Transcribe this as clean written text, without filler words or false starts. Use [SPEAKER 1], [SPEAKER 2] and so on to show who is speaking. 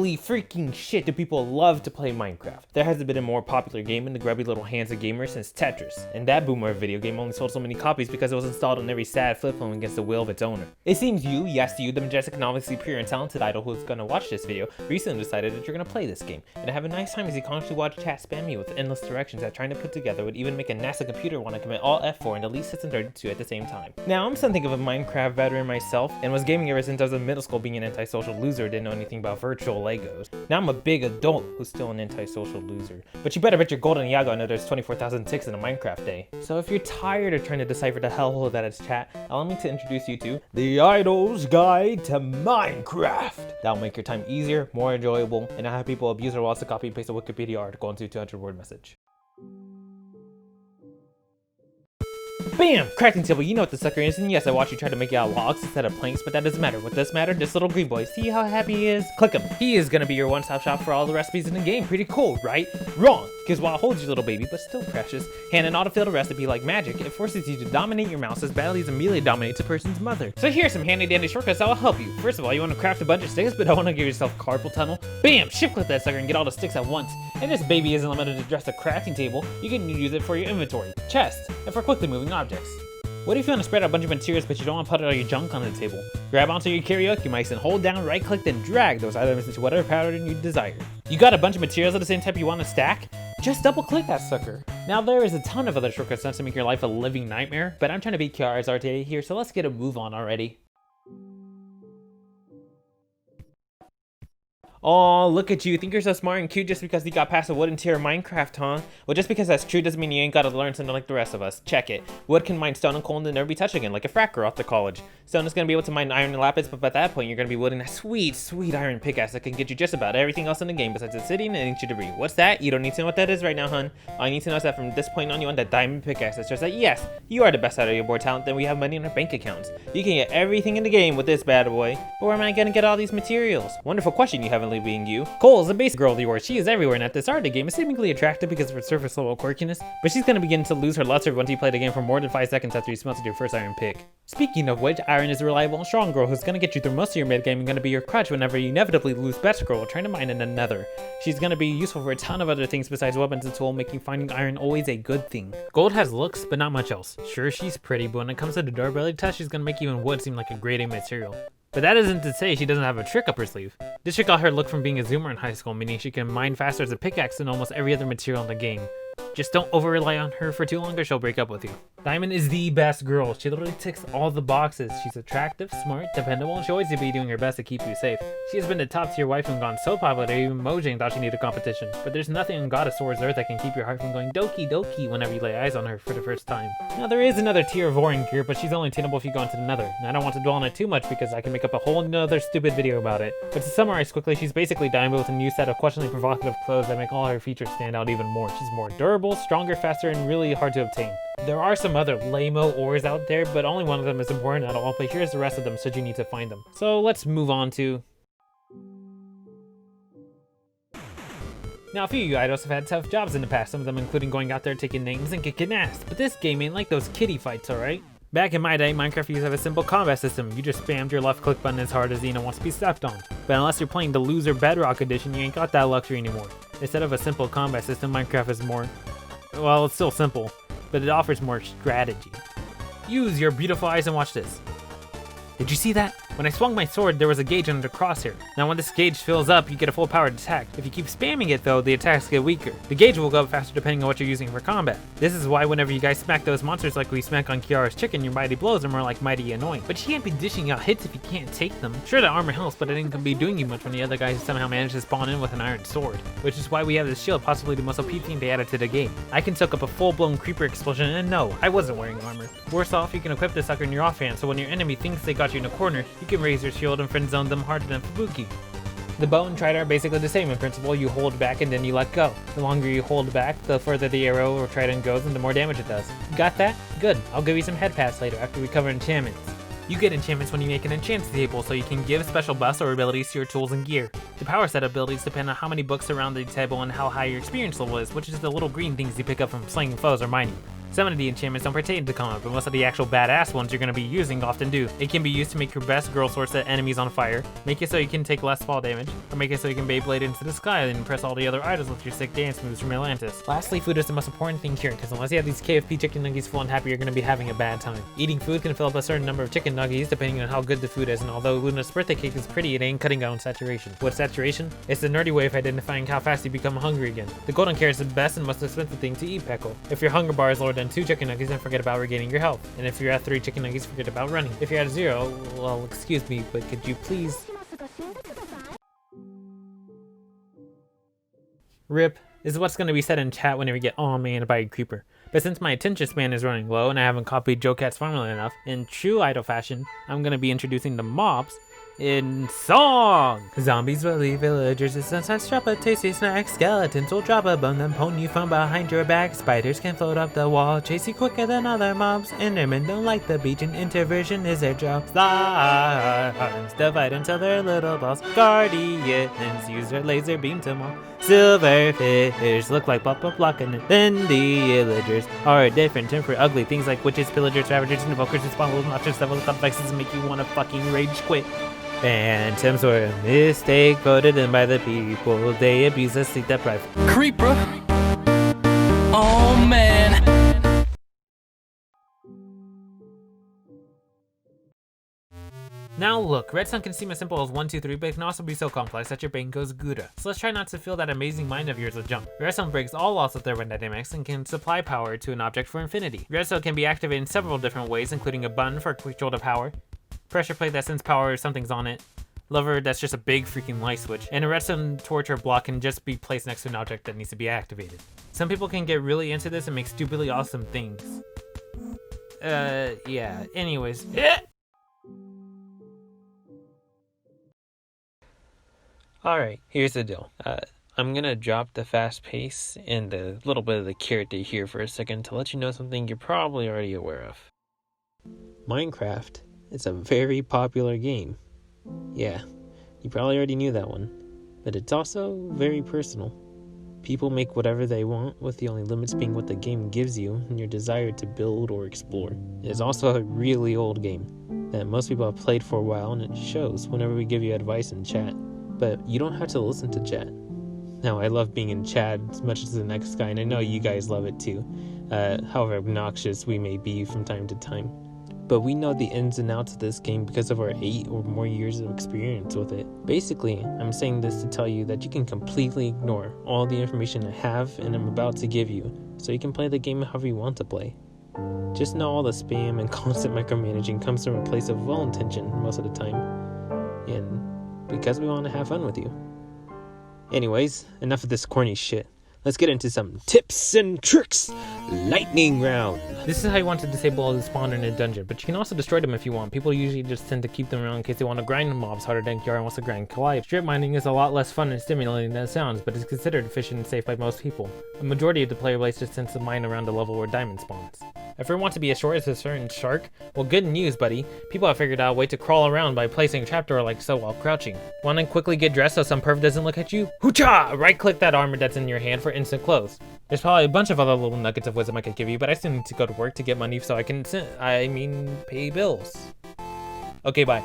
[SPEAKER 1] holy freaking shit do people love to play Minecraft. There hasn't been a more popular game in the grubby little hands of gamers since Tetris, and that boomer video game only sold so many copies because it was installed on every sad flip phone against the will of its owner. It seems you, yes you, the majestic and obviously pure and talented idol who's gonna watch this video, recently decided that you're gonna play this game, and have a nice time as you constantly watch chat spam you with endless directions that trying to put together would even make a NASA computer want to commit all F4 and delete System 32 at the same time. Now, I'm something of a Minecraft veteran myself, and was gaming ever since I was in middle school being an antisocial loser, didn't know anything about virtual Legos. Now I'm a big adult who's still an antisocial loser. But you better bet your golden Iago I know there's 24,000 ticks in a Minecraft day. So if you're tired of trying to decipher the hellhole that is chat, allow me to introduce you to The Idol's Guide to Minecraft. That'll make your time easier, more enjoyable, and not have people abuse their walls to copy and paste a Wikipedia article into a 200-word message. Bam! Crafting table, you know what the sucker is, and yes, I watched you try to make it out of logs instead of planks, but that doesn't matter. What does matter? This little green boy. See how happy he is? Click him. He is gonna be your one-stop shop for all the recipes in the game. Pretty cool, right? Wrong! Because while it holds your little baby, but still precious, hand an autofilled recipe like magic, it forces you to dominate your mouse as badly as Amelia dominates a person's mother. So here's some handy-dandy shortcuts that will help you. First of all, you want to craft a bunch of sticks, but don't want to give yourself carpal tunnel. Bam! Shift-click that sucker and get all the sticks at once. And this baby isn't limited to just a crafting table. You can use it for your inventory, chest, and for quickly moving objects. What if you want to spread out a bunch of materials but you don't want to put all your junk on the table? Grab onto your karaoke mics and hold down, right click, then drag those items into whatever pattern you desire. You got a bunch of materials of the same type you want to stack? Just double click that sucker. Now there is a ton of other shortcuts to make your life a living nightmare, but I'm trying to beat Kiara's RTA here, so let's get a move on already. Oh, look at you. Think you're so smart and cute just because you got past a wooden tier of Minecraft, huh? Well, just because that's true doesn't mean you ain't gotta learn something like the rest of us. Check it. Wood can mine stone and coal and never be touched again, like a fracker off to college. Stone is gonna be able to mine iron and lapis, but by that point, you're gonna be wielding that sweet, sweet iron pickaxe that can get you just about everything else in the game besides acidity and ancient debris. What's that? You don't need to know what that is right now, hun. All you need to know is that from this point on, you want that diamond pickaxe that shows that, yes, you are the best out of your board talent, then we have money in our bank accounts. You can get everything in the game with this bad boy. But where am I gonna get all these materials? Wonderful question, you heavenly being you. Coal is a basic girl of yours. She is everywhere, and at the start of the game is seemingly attractive because of her surface level quirkiness, but she's gonna begin to lose her luster once you play the game for more than 5 seconds after you smelted your first iron pick. Speaking of which, iron is a reliable and strong girl who's gonna get you through most of your mid game and gonna be your crutch whenever you inevitably lose best girl trying to mine in another. She's gonna be useful for a ton of other things besides weapons and tool, making finding iron always a good thing. Gold has looks, but not much else. Sure, she's pretty, but when it comes to the durability test, she's gonna make even wood seem like a grade A material. But that isn't to say she doesn't have a trick up her sleeve. This trick got her look from being a zoomer in high school, meaning she can mine faster as a pickaxe than almost every other material in the game. Just don't over-rely on her for too long or she'll break up with you. Diamond is the best girl. She literally ticks all the boxes. She's attractive, smart, dependable, and she'll always be doing her best to keep you safe. She has been the top tier wife and gone so popular that even Mojang thought she needed competition. But there's nothing on God of Swords Earth that can keep your heart from going doki doki whenever you lay eyes on her for the first time. Now there is another tier of Warring Gear, but she's only attainable if you go into the Nether. And I don't want to dwell on it too much because I can make up a whole nother stupid video about it. But to summarize quickly, she's basically Diamond with a new set of questionably provocative clothes that make all her features stand out even more. She's more durable, stronger, faster, and really hard to obtain. There are some other lame-o ores out there, but only one of them is important at all, but here's the rest of them, so you need to find them. So let's move on to... Now, a few of you idols have had tough jobs in the past, some of them including going out there taking names and kicking ass, but this game ain't like those kiddie fights, alright? Back in my day, Minecraft used to have a simple combat system. You just spammed your left click button as hard as Xena wants to be stepped on. But unless you're playing the loser Bedrock edition, you ain't got that luxury anymore. Instead of a simple combat system, Minecraft is more... well, it's still simple, but it offers more strategy. Use your beautiful eyes and watch this. Did you see that? When I swung my sword, there was a gauge under the crosshair. Now when this gauge fills up, you get a full powered attack. If you keep spamming it though, the attacks get weaker. The gauge will go up faster depending on what you're using for combat. This is why whenever you guys smack those monsters like we smack on Kiara's chicken, your mighty blows are more like mighty annoying. But you can't be dishing out hits if you can't take them. Sure, the armor helps, but it ain't gonna be doing you much when the other guys somehow manage to spawn in with an iron sword. Which is why we have this shield, possibly the most OP thing they added to the game. I can soak up a full-blown creeper explosion, and no, I wasn't wearing armor. Worse off, you can equip this sucker in your offhand, so when your enemy thinks they got you in a corner, you can raise your shield and friend zone them harder than Fubuki. The bow and trident are basically the same in principle. You hold back and then you let go. The longer you hold back, the further the arrow or trident goes and the more damage it does. Got that? Good. I'll give you some head pass later after we cover enchantments. You get enchantments when you make an enchantment table, so you can give special buffs or abilities to your tools and gear. The power set abilities depend on how many books are around the table and how high your experience level is, which is the little green things you pick up from slaying foes or mining. Some of the enchantments don't pertain to common, but most of the actual badass ones you're going to be using often do. It can be used to make your best girl sword set enemies on fire, make it so you can take less fall damage, or make it so you can Beyblade into the sky and impress all the other idols with your sick dance moves from Atlantis. Lastly, food is the most important thing here, because unless you have these KFP chicken nuggets full and happy, you're going to be having a bad time. Eating food can fill up a certain number of chicken nuggets depending on how good the food is, and although Luna's birthday cake is pretty, it ain't cutting out on saturation. What's saturation? It's the nerdy way of identifying how fast you become hungry again. The golden carrot is the best and most expensive thing to eat, Peckle. If your hunger bar is lower than 2 chicken nuggets, then forget about regaining your health. And if you're at 3 chicken nuggets, forget about running. If you're at 0, well, excuse me, but could you please... RIP is what's going to be said in chat whenever you get "aw man" by a creeper. But since my attention span is running low and I haven't copied Joe Cat's formula enough, in true idol fashion, I'm going to be introducing the mobs in song! Zombies will leave villagers and sometimes drop a tasty snack. Skeletons will drop a bone, then pwn you from behind your back. Spiders can float up the wall, chase you quicker than other mobs. Endermen don't like the beach and introversion is their job. Slimes divide until they're little balls. Guardians use their laser beam to maul. Silverfish look like Pop Block, and then the villagers are a different term for ugly things like witches, pillagers, ravagers, and invokers who spawn little noxious devil devices and make you want to fucking rage quit. Phantoms were a mistake voted in by the people. They abuse the sleep deprived
[SPEAKER 2] Creeper. Oh man.
[SPEAKER 1] Now look, Redstone can seem as simple as 1, 2, 3, but it can also be so complex that your brain goes Gura. So let's try not to fill that amazing mind of yours with junk. Redstone breaks all laws of thermodynamics and can supply power to an object for infinity. Redstone can be activated in several different ways, including a button for a quick jolt of power, pressure plate that sends power if something's on it, lever that's just a big freaking light switch, and a redstone torch or block can just be placed next to an object that needs to be activated. Some people can get really into this and make stupidly awesome things. Yeah, anyways. Alright, here's the deal. I'm gonna drop the fast pace and a little bit of the character here for a second to let you know something you're probably already aware of. Minecraft is a very popular game. Yeah, you probably already knew that one. But it's also very personal. People make whatever they want, with the only limits being what the game gives you and your desire to build or explore. It is also a really old game that most people have played for a while, and it shows whenever we give you advice in chat. But you don't have to listen to chat. Now, I love being in chat as much as the next guy, and I know you guys love it too, however obnoxious we may be from time to time. But we know the ins and outs of this game because of our 8 or more years of experience with it. Basically, I'm saying this to tell you that you can completely ignore all the information I have and I'm about to give you, so you can play the game however you want to play. Just know all the spam and constant micromanaging comes from a place of well-intention most of the time, and because we want to have fun with you. Anyways, enough of this corny shit. Let's get into some tips and tricks. Lightning round. This is how you want to disable the spawner in a dungeon, but you can also destroy them if you want. People usually just tend to keep them around in case they want to grind mobs harder than Kiara wants to grind Calliope. Strip mining is a lot less fun and stimulating than it sounds, but is considered efficient and safe by most people. A majority of the player base just tends to mine around the level where diamond spawns. If you want to be as short as a certain shark, well, good news, buddy. People have figured out a way to crawl around by placing a trapdoor like so while crouching. Want to quickly get dressed so some perv doesn't look at you? Hoocha! Right-click that armor that's in your hand for instant clothes. There's probably a bunch of other little nuggets of wisdom I could give you, but I still need to go to work to get money so I can, pay bills. Okay, bye.